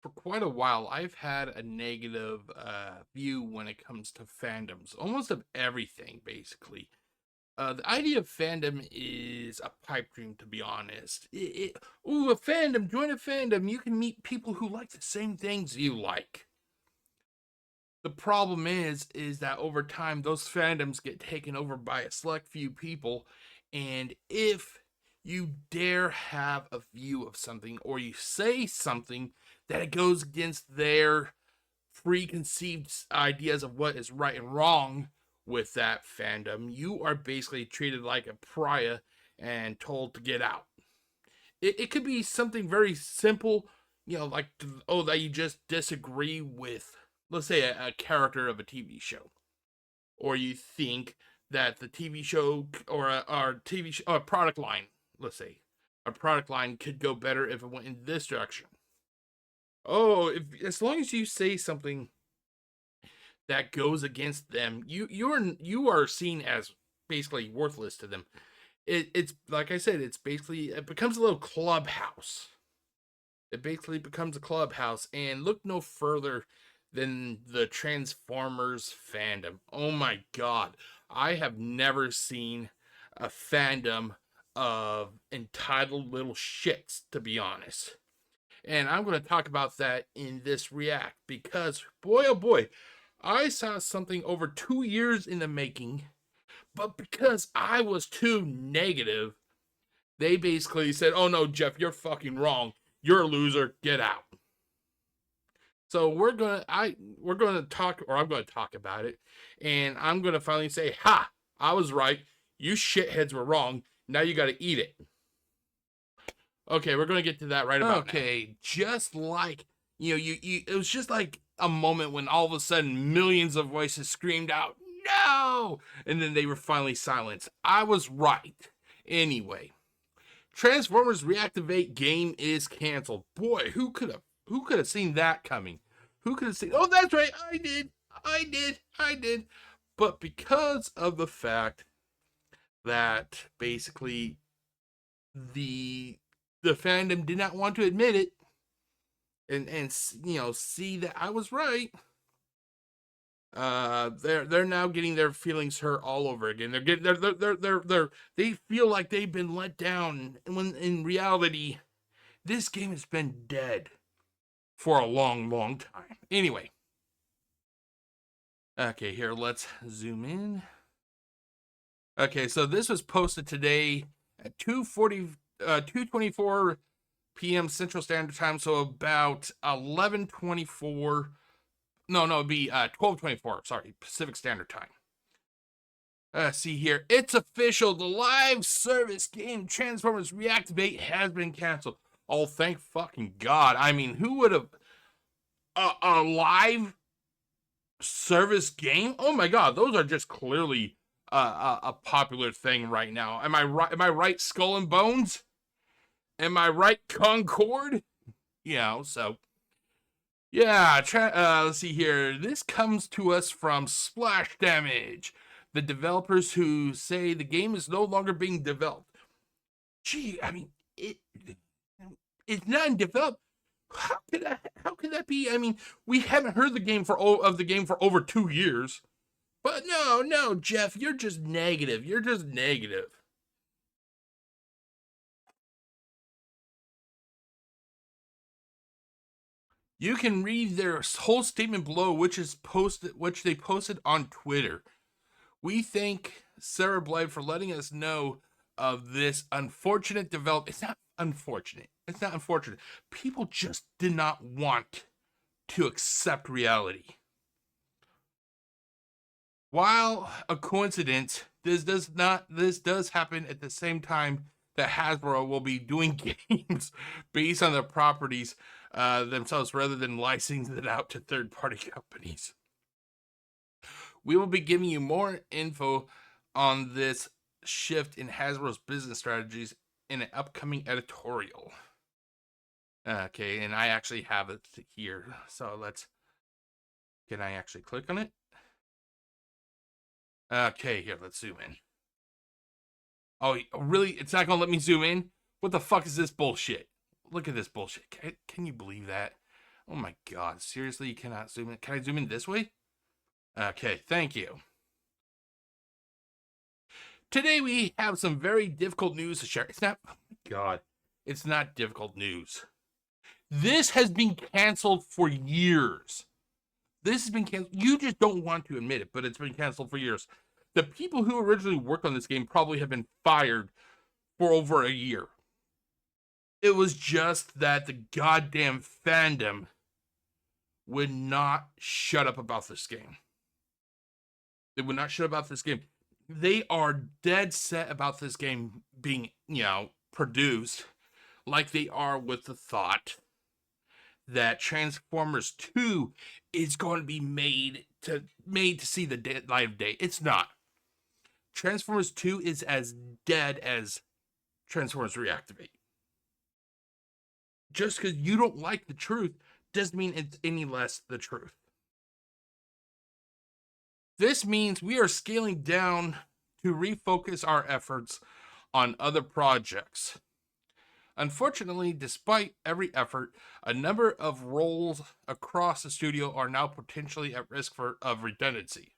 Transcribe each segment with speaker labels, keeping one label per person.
Speaker 1: for quite a while, I've had a negative view when it comes to fandoms, almost of everything, basically. The idea of fandom is a pipe dream, to be honest. Ooh, a fandom, join a fandom. You can meet people who like the same things you like. The problem is that over time, those fandoms get taken over by a select few people, and if you dare have a view of something or you say something that it goes against their preconceived ideas of what is right and wrong with that fandom, you are basically treated like a pariah and told to get out. It could be something very simple, like, oh, that you just disagree with, let's say, a character of a TV show, or you think that the TV show or TV show, or a product line, let's say, a product line could go better if it went in this direction. Oh, if as long as you say something that goes against them, you are seen as basically worthless to them. It's like I said, it becomes a little clubhouse. It basically becomes a clubhouse, and look no further than the Transformers fandom. Oh my god, I have never seen a fandom of entitled little shits, to be honest. And I'm going to talk about that in this react because, boy, oh boy, I saw something over 2 years in the making, but because I was too negative, they basically said, "Oh no, Jeff, you're fucking wrong. You're a loser. Get out." So we're gonna talk, or I'm gonna talk about it, and I'm gonna finally say, "Ha! I was right. You shitheads were wrong. Now you got to eat it." Okay, we're gonna get to that right about now. Okay, just like it was just like a moment when all of a sudden millions of voices screamed out, "No!" And then they were finally silenced. I was right. Anyway, Transformers Reactivate game is canceled. Boy, who could have seen that coming? Who could have seen? Oh, that's right, I did. But because of the fact that basically the the fandom did not want to admit it and see that I was right. They're now getting their feelings hurt all over again. They feel like they've been let down when in reality this game has been dead for a long time. Anyway, okay, here let's zoom in. Okay, so this was posted today at 2:24 p.m. Central Standard Time, so about 11:24. No, it'd be 12:24. Sorry, Pacific Standard Time. See here, it's official. The live service game Transformers Reactivate has been canceled. Oh, thank fucking God! I mean, who would have a live service game? Oh my God, those are just clearly a popular thing right now. Am I right? Am I right? Skull and Bones? Am I right? Concord? So yeah, let's see here. This comes to us from Splash Damage, the developers who say the game is no longer being developed. Gee, I mean, it's not in develop. How could that be? I mean, we haven't heard the game for over 2 years. But no, Jeff, you're just negative. You're just negative. You can read their whole statement below, which they posted on Twitter. We thank Sarah Blythe for letting us know of this unfortunate development. It's not unfortunate. It's not unfortunate. People just did not want to accept reality. While a coincidence, this does happen at the same time that Hasbro will be doing games based on their properties themselves rather than licensing it out to third-party companies. We will be giving you more info on this shift in Hasbro's business strategies in an upcoming editorial. Okay, and I actually have it here. So can I actually click on it? Okay, here, let's zoom in. Oh, really? It's not gonna let me zoom in? What the fuck is this bullshit? Look at this bullshit. Can you believe that? Oh my god, seriously, you cannot zoom in. Can I zoom in this way? Okay, thank you. Today we have some very difficult news to share. It's not, oh my god, it's not difficult news. This has been canceled for years. This has been canceled. You just don't want to admit it, but it's been canceled for years. The people who originally worked on this game probably have been fired for over a year. It was just that the goddamn fandom would not shut up about this game. They would not shut up about this game. They are dead set about this game being, produced like they are with the thought that Transformers 2 is going to be made to see the light of day. It's not. Transformers 2 is as dead as Transformers Reactivate. Just because you don't like the truth doesn't mean it's any less the truth. This means we are scaling down to refocus our efforts on other projects. Unfortunately, despite every effort, a number of roles across the studio are now potentially at risk of redundancy.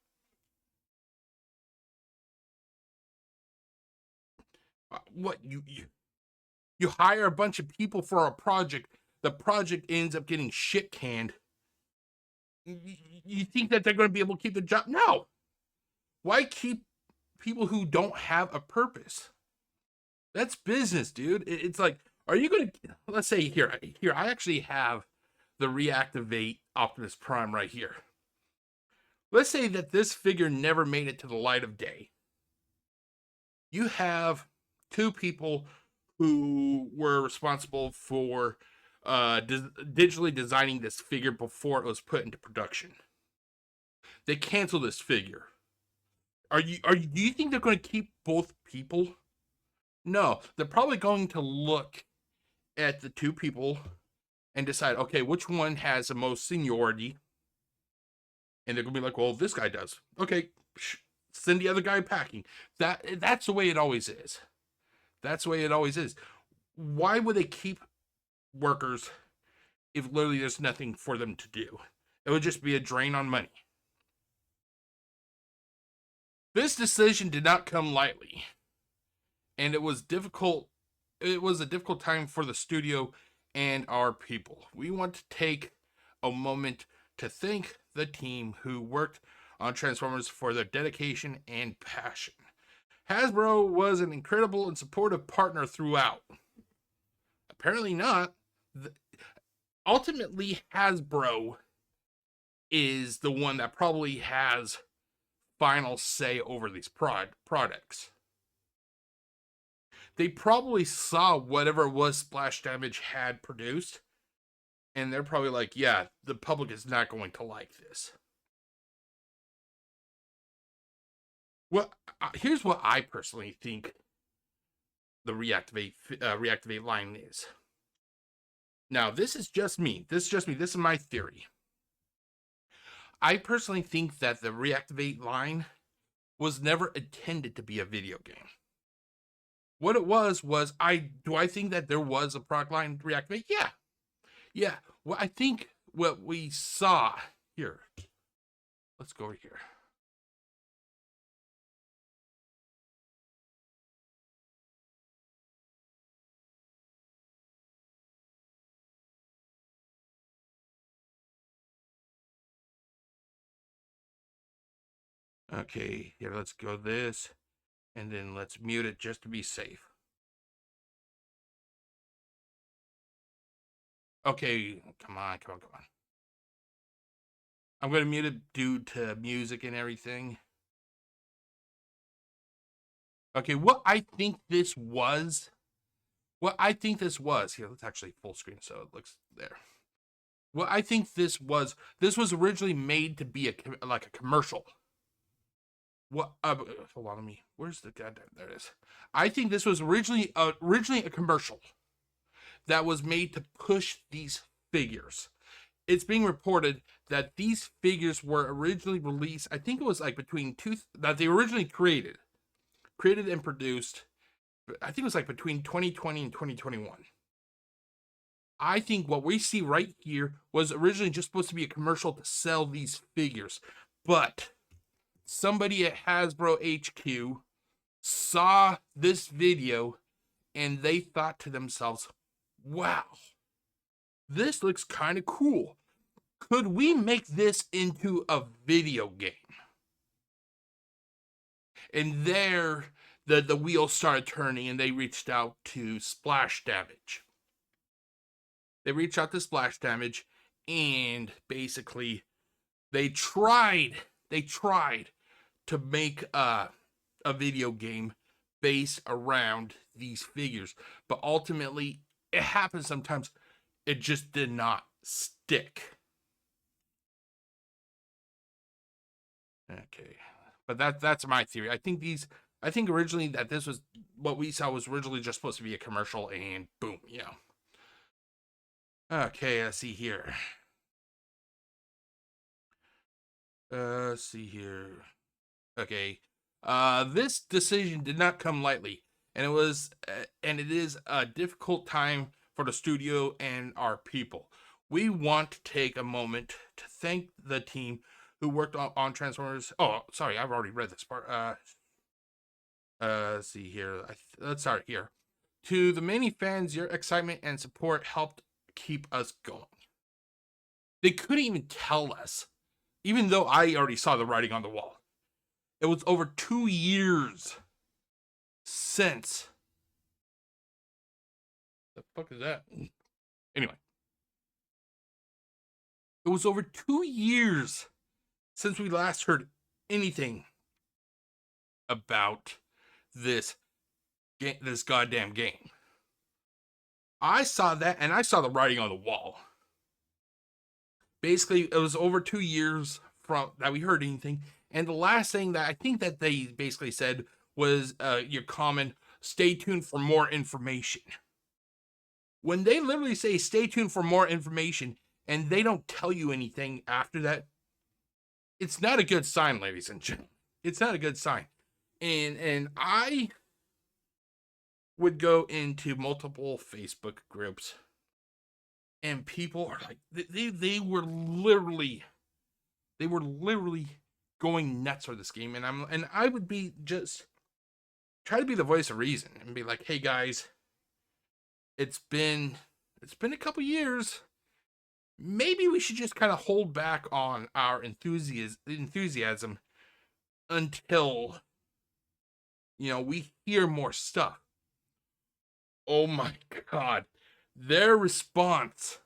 Speaker 1: What you hire a bunch of people for a project, the project ends up getting shit canned. You think that they're going to be able to keep the job? No. Why keep people who don't have a purpose? That's business, dude. It's like, are you going to, let's say here, I actually have the Reactivate Optimus Prime right here. Let's say that this figure never made it to the light of day. You have two people who were responsible for digitally designing this figure before it was put into production. They cancel this figure. Do you think they're going to keep both people? No, they're probably going to look at the two people and decide, okay, which one has the most seniority? And they're gonna be like, well, this guy does. Okay, send the other guy packing. That's the way it always is. That's the way it always is. Why would they keep workers if literally there's nothing for them to do? It would just be a drain on money. This decision did not come lightly, and it was difficult. It was a difficult time for the studio and our people. We want to take a moment to thank the team who worked on Transformers for their dedication and passion. Hasbro was an incredible and supportive partner throughout. Apparently not. Ultimately, Hasbro is the one that probably has final say over these products. They probably saw whatever was Splash Damage had produced, and they're probably like, yeah, the public is not going to like this. Well, here's what I personally think the Reactivate line is. Now, this is just me. This is my theory. I personally think that the Reactivate line was never intended to be a video game. What it was I think that there was a product line Reactivate? Yeah. Well, I think what we saw here. Let's go over here. Okay, here, let's go this, and then let's mute it just to be safe. Okay, come on. I'm going to mute it due to music and everything. Okay, what I think this was, here, let's actually full screen so it looks there. What I think this was originally made to be like a commercial. What? Hold on, where's the goddamn? There it is. I think this was originally a commercial that was made to push these figures. It's being reported that these figures were originally released. I think it was like that they originally created and produced. I think it was like between 2020 and 2021. I think what we see right here was originally just supposed to be a commercial to sell these figures, but somebody at Hasbro HQ saw this video and they thought to themselves, wow, this looks kind of cool. Could we make this into a video game? And there, the wheels started turning and they reached out to Splash Damage. They reached out to Splash Damage and basically they tried to make a video game based around these figures, but ultimately it happens sometimes. It just did not stick. Okay, but that's my theory. I think originally that this was what we saw was originally just supposed to be a commercial, and boom, Okay, let's see here. Let's see here. Okay. This decision did not come lightly, and it is a difficult time for the studio and our people. We want to take a moment to thank the team who worked on Transformers. Oh, sorry, I've already read this part. Let's see here. Let's start here. To the many fans, your excitement and support helped keep us going. They couldn't even tell us, even though I already saw the writing on the wall. It was over 2 years since. The fuck is that? Anyway, it was over 2 years since we last heard anything about this this goddamn game. I saw that and I saw the writing on the wall. Basically, it was over 2 years from that we heard anything, and the last thing that I think that they basically said was your comment, stay tuned for more information. When they literally say stay tuned for more information and they don't tell you anything after that, it's not a good sign, ladies and gentlemen. It's not a good sign. And I would go into multiple Facebook groups and people are like they were literally going nuts for this game, and I would be just try to be the voice of reason and be like, hey guys, it's been a couple years. Maybe we should just kind of hold back on our enthusiasm until we hear more stuff. Oh my god, their response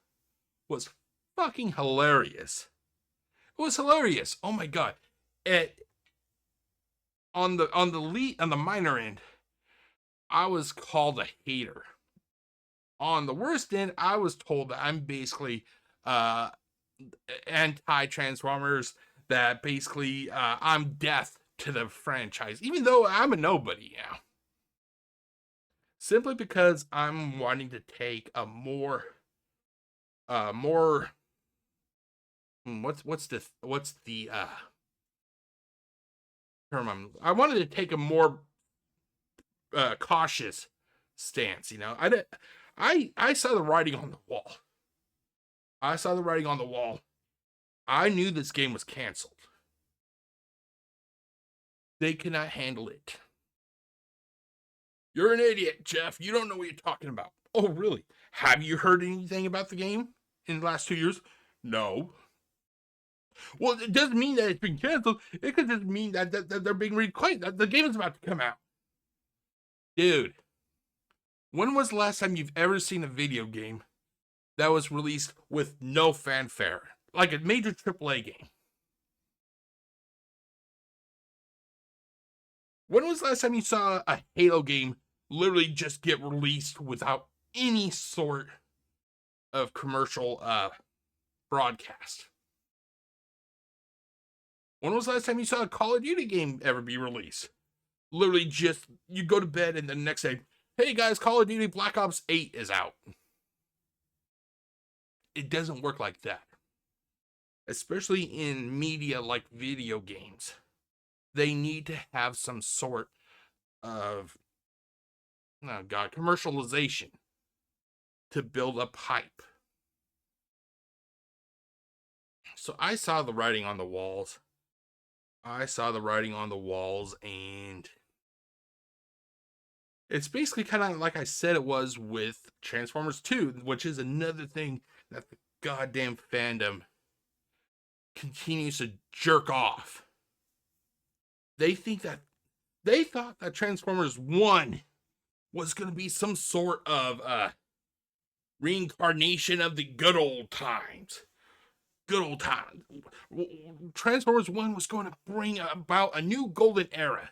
Speaker 1: was fucking hilarious. It was hilarious. Oh my god. On the minor end, I was called a hater. On the worst end, I was told that I'm basically uh anti-Transformers, that basically I'm death to the franchise, even though I'm a nobody now. Simply because I'm wanting to take a more what's the term I wanted to take a more cautious stance. I saw the writing on the wall. I knew this game was canceled. They cannot handle it. You're an idiot, Jeff. You don't know what you're talking about. Oh, really? Have you heard anything about the game in the last 2 years? No. Well, it doesn't mean that it's been canceled. It could just mean that they're being reclaimed. That the game is about to come out. Dude, when was the last time you've ever seen a video game that was released with no fanfare? Like a major AAA game. When was the last time you saw a Halo game literally just get released without any sort of commercial broadcast? When was the last time you saw a Call of Duty game ever be released? Literally just, you go to bed and the next day, hey guys, Call of Duty Black Ops 8 is out. It doesn't work like that. Especially in media like video games. They need to have some sort of, oh god, commercialization. to build up hype. So I saw the writing on the walls. And it's basically kind of like I said it was with Transformers 2, which is another thing that the goddamn fandom continues to jerk off. They thought that Transformers 1 was going to be some sort of reincarnation of the good old times. Transformers 1 was going to bring about a new golden era.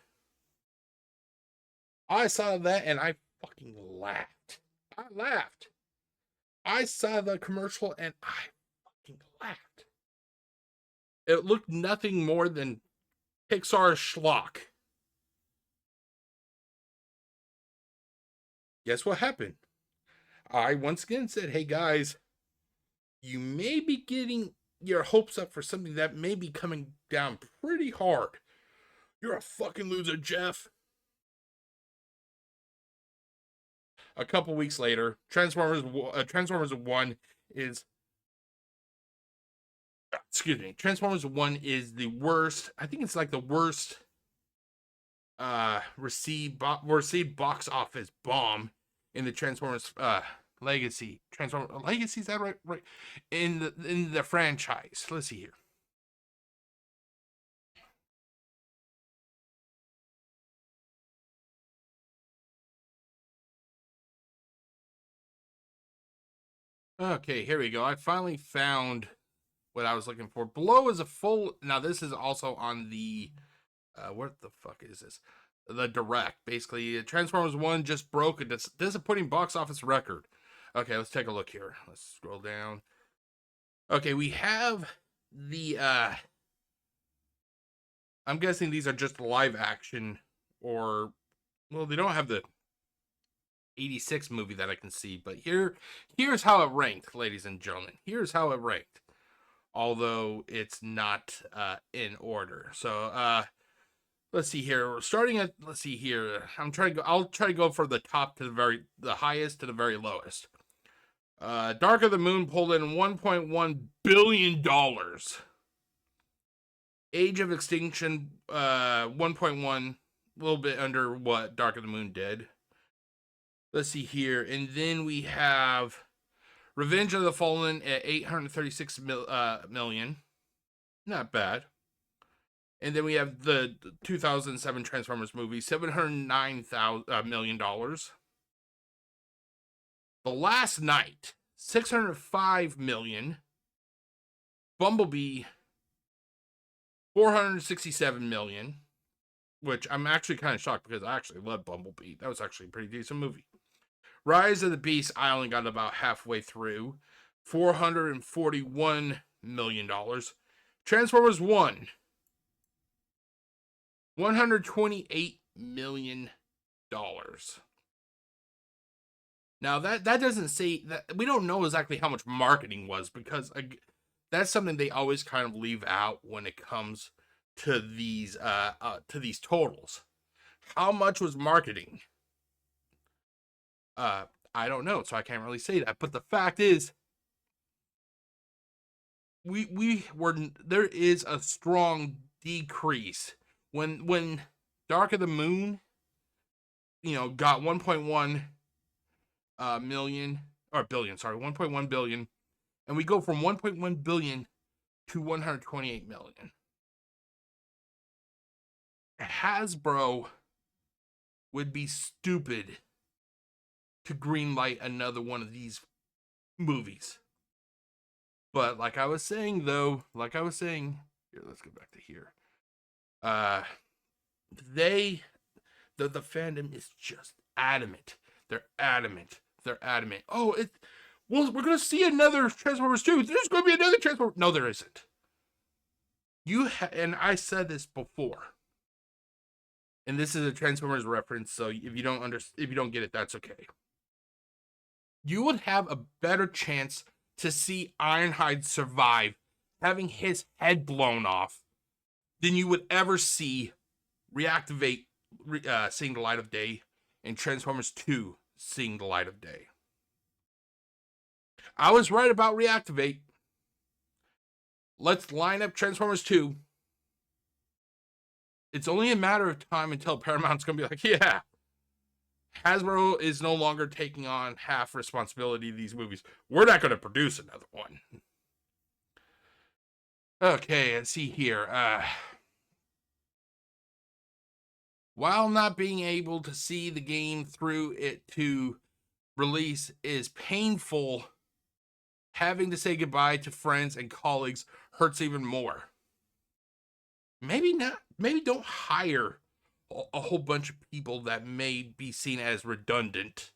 Speaker 1: I saw that and I fucking laughed. I saw the commercial and I fucking laughed. It looked nothing more than Pixar schlock. Guess what happened? I once again said, hey guys, you may be getting your hopes up for something that may be coming down pretty hard. You're a fucking loser, Jeff. A couple weeks later, Transformers 1 is Transformers 1 is the worst. I think it's like the worst received box office bomb in the Transformers legacy. Transformers legacy, is that right? Right. In the franchise. Let's see here. Okay, here we go. I finally found what I was looking for. Below is a full. Now this is also on the. What the fuck is this? The direct. Basically, Transformers 1 just broke a disappointing box office record. Okay, let's take a look here. Let's scroll down. Okay, we have the. I'm guessing these are just live action, or well, they don't have the 86 movie that I can see, but here's how it ranked, ladies and gentlemen. Here's how it ranked, although it's not in order. So let's see here. Let's see here. I'll try to go from the top to the highest to the very lowest. Dark of the Moon pulled in $1.1 billion. Age of Extinction 1.1, a little bit under what Dark of the Moon did. Let's see here. And then we have Revenge of the Fallen at 836 million. Not bad. And then we have the 2007 Transformers movie, $709 million. The Last Night, 605 million. Bumblebee, 467 million. Which I'm actually kind of shocked because I actually love Bumblebee. That was actually a pretty decent movie. Rise of the Beast, I only got about halfway through. $441 million. Transformers 1, $128 million. Now that doesn't say that, we don't know exactly how much marketing was, because that's something they always kind of leave out when it comes to these totals. How much was marketing? I don't know, so I can't really say that. But the fact is, there is a strong decrease when Dark of the Moon, got 1.1 million or billion, sorry, 1.1 billion, and we go from 1.1 billion to 128 million. Hasbro would be stupid to greenlight another one of these movies. But like I was saying, here, let's go back to here. The fandom is just adamant. They're adamant. Oh, we're gonna see another Transformers 2. There's gonna be another Transformers. No, there isn't. And I said this before. And this is a Transformers reference, so if you don't get it, that's okay. You would have a better chance to see Ironhide survive having his head blown off than you would ever see Reactivate seeing the light of day and Transformers 2 seeing the light of day. I was right about Reactivate. Let's line up Transformers 2. It's only a matter of time until Paramount's going to be like, yeah, Hasbro is no longer taking on half responsibility of these movies. We're not going to produce another one. Okay, let's see here. While not being able to see the game through it to release is painful, having to say goodbye to friends and colleagues hurts even more. Maybe not. Maybe don't hire a whole bunch of people that may be seen as redundant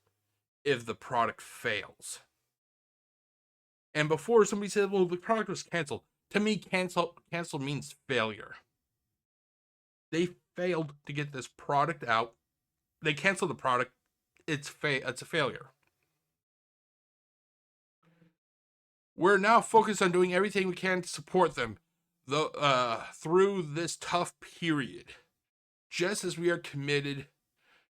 Speaker 1: if the product fails. And before somebody said, well, the product was canceled. To me, cancel means failure. They failed to get this product out. They canceled the product. It's a failure. We're now focused on doing everything we can to support them through this tough period, just as we are committed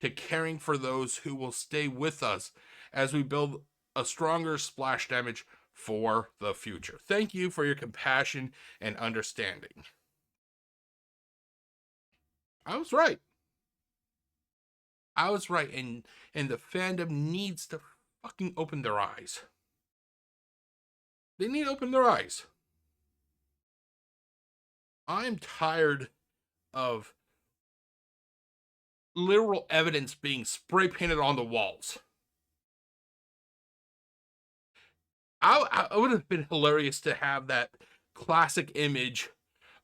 Speaker 1: to caring for those who will stay with us as we build a stronger splash damage for the future. Thank you for your compassion and understanding. I was right. And the fandom needs to fucking open their eyes. They need to open their eyes. I'm tired of literal evidence being spray painted on the walls. I would have been hilarious to have that classic image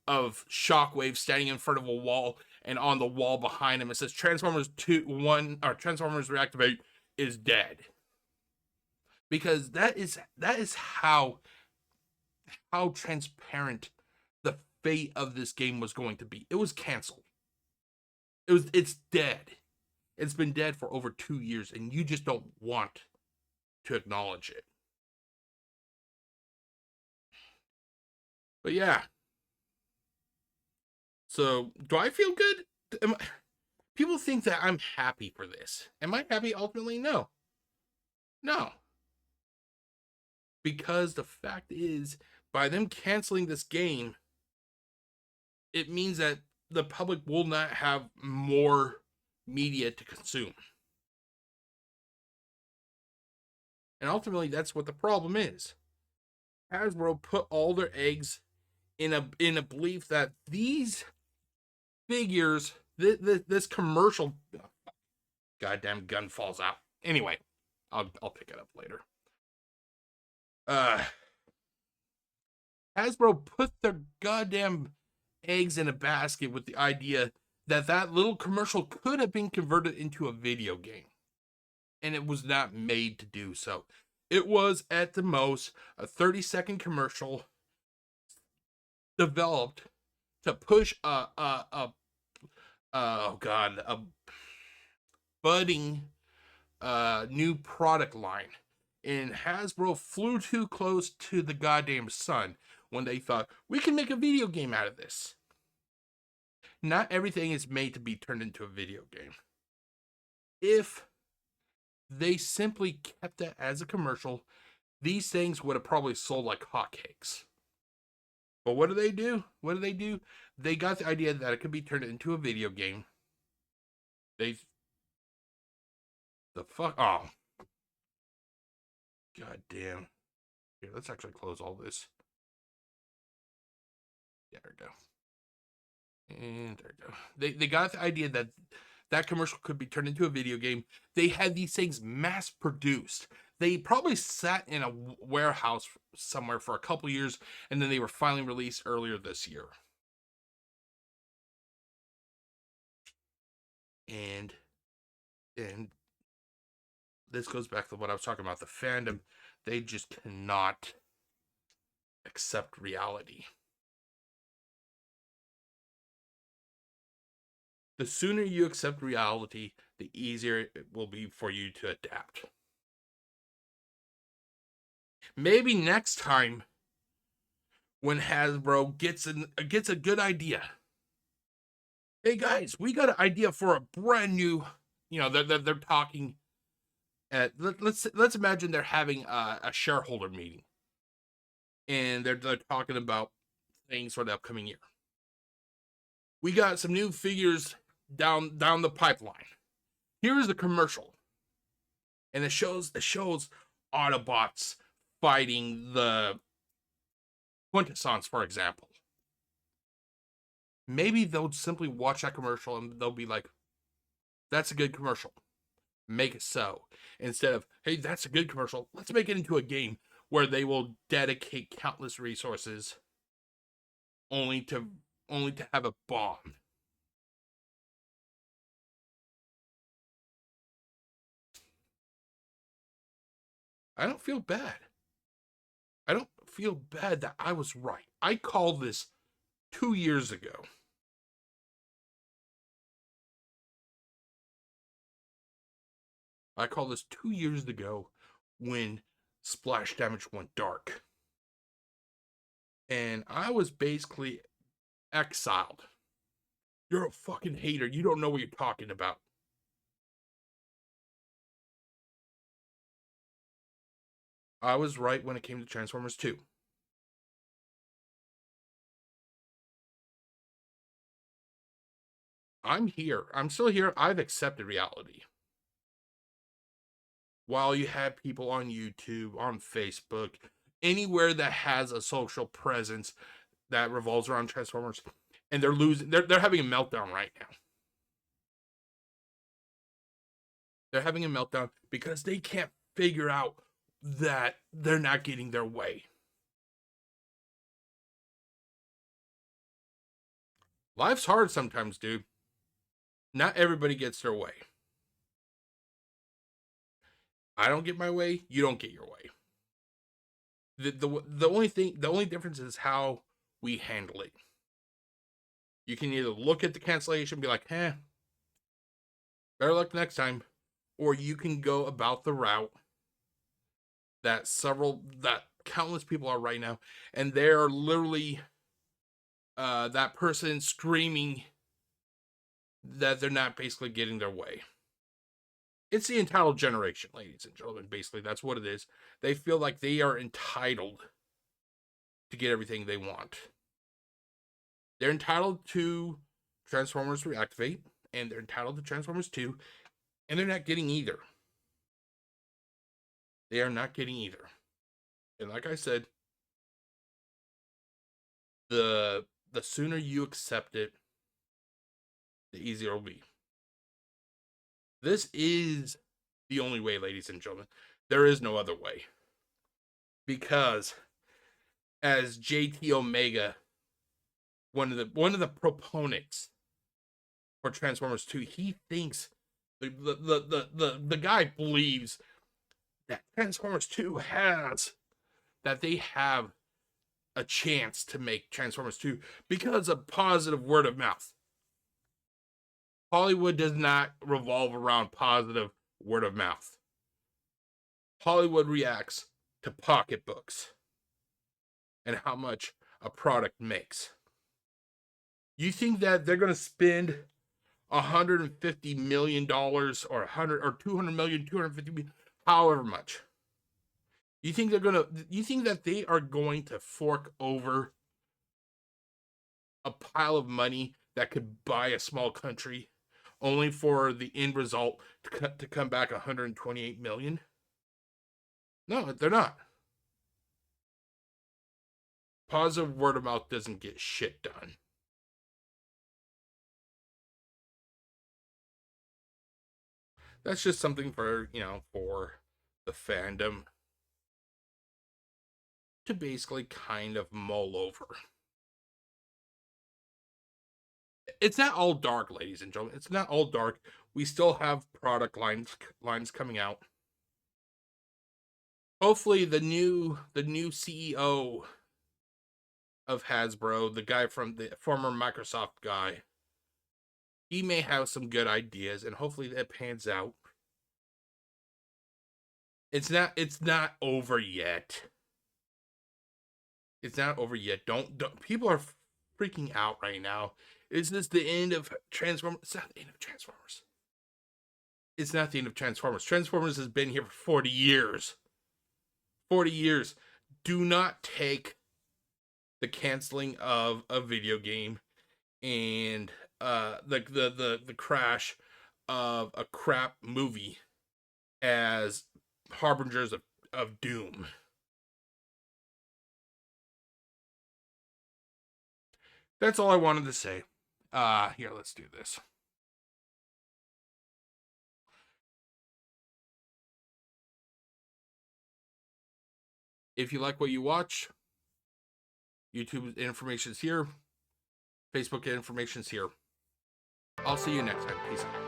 Speaker 1: of Shockwave standing in front of a wall, and on the wall behind him it says Transformers 1 or Transformers Reactivate is dead. Because that is how transparent the fate of this game was going to be. It was canceled. It's dead. It's been dead for over 2 years, and you just don't want to acknowledge it. But yeah. So, do I feel good? People think that I'm happy for this. Am I happy ultimately? No. No. Because the fact is, by them canceling this game, it means that the public will not have more media to consume. And ultimately, that's what the problem is. Hasbro put all their eggs in a belief that these figures, this commercial, goddamn gun falls out. Anyway, I'll pick it up later. Hasbro put their goddamn eggs in a basket with the idea that little commercial could have been converted into a video game. And it was not made to do so. It was, at the most, a 30-second commercial developed to push a budding new product line. And Hasbro flew too close to the goddamn sun when they thought, we can make a video game out of this. Not everything is made to be turned into a video game. If they simply kept it as a commercial, these things would have probably sold like hotcakes. But what do they do? They got the idea that it could be turned into a video game. Oh. God damn. Here, let's actually close all this. There we go. And there we go. They got the idea that commercial could be turned into a video game. They had these things mass produced. They probably sat in a warehouse somewhere for a couple years, and then they were finally released earlier this year. And this goes back to what I was talking about, the fandom. They just cannot accept reality. The sooner you accept reality, the easier it will be for you to adapt. Maybe next time, when Hasbro gets a good idea. Hey guys, we got an idea for a brand new, they're talking Let's imagine they're having a shareholder meeting, and they're talking about things for the upcoming year. We got some new figures down the pipeline. Here is the commercial, and it shows Autobots fighting the Quintessence, for example. Maybe they'll simply watch that commercial and they'll be like, "That's a good commercial. Make it so." Instead of, "Hey, that's a good commercial. Let's make it into a game," where they will dedicate countless resources only to have a bomb. I don't feel bad. I don't feel bad that I was right. I called this 2 years ago. I called this 2 years ago when splash damage went dark. And I was basically exiled. You're a fucking hater. You don't know what you're talking about. I was right when it came to Transformers 2. I'm here. I'm still here. I've accepted reality. While you have people on YouTube, on Facebook, anywhere that has a social presence that revolves around Transformers, and they're having a meltdown right now. They're having a meltdown because they can't figure out that they're not getting their way. Life's hard sometimes, dude. Not everybody gets their way. I don't get my way, you don't get your way. The only difference is how we handle it. You can either look at the cancellation and be like, better luck next time, or you can go about the route that countless people are right now, and they're literally that person screaming that they're not basically getting their way. It's the entitled generation, ladies and gentlemen. Basically, that's what it is. They feel like they are entitled to get everything they want. They're entitled to Transformers Reactivate, and they're entitled to Transformers 2, and they're not getting either. They are not getting either. And like I said, the sooner you accept it, the easier it'll be. This is the only way, ladies and gentlemen. There is no other way. Because as JT Omega, one of the proponents for Transformers 2, he thinks the guy believes that Transformers 2 that they have a chance to make Transformers 2 because of positive word of mouth. Hollywood does not revolve around positive word of mouth. Hollywood reacts to pocketbooks and how much a product makes. You think that they're going to spend $150 million or 100 or 200 million, 250 million, however much? You think that they are going to fork over a pile of money that could buy a small country only for the end result to come back 128 million? No, they're not. Positive word of mouth doesn't get shit done. That's just something for, for the fandom to basically kind of mull over. It's not all dark, ladies and gentlemen. It's not all dark. We still have product lines coming out. Hopefully the new CEO of Hasbro, the guy from the former Microsoft guy, he may have some good ideas, and hopefully that pans out. It's not over yet. It's not over yet. Don't people are freaking out right now. Is this the end of Transformers? It's not the end of Transformers. It's not the end of Transformers. Transformers has been here for 40 years. 40 years. Do not take the canceling of a video game and the crash of a crap movie as harbingers of doom. That's all I wanted to say. Here, let's do this. If you like what you watch, YouTube information's here. Facebook information's here. I'll see you next time. Peace out.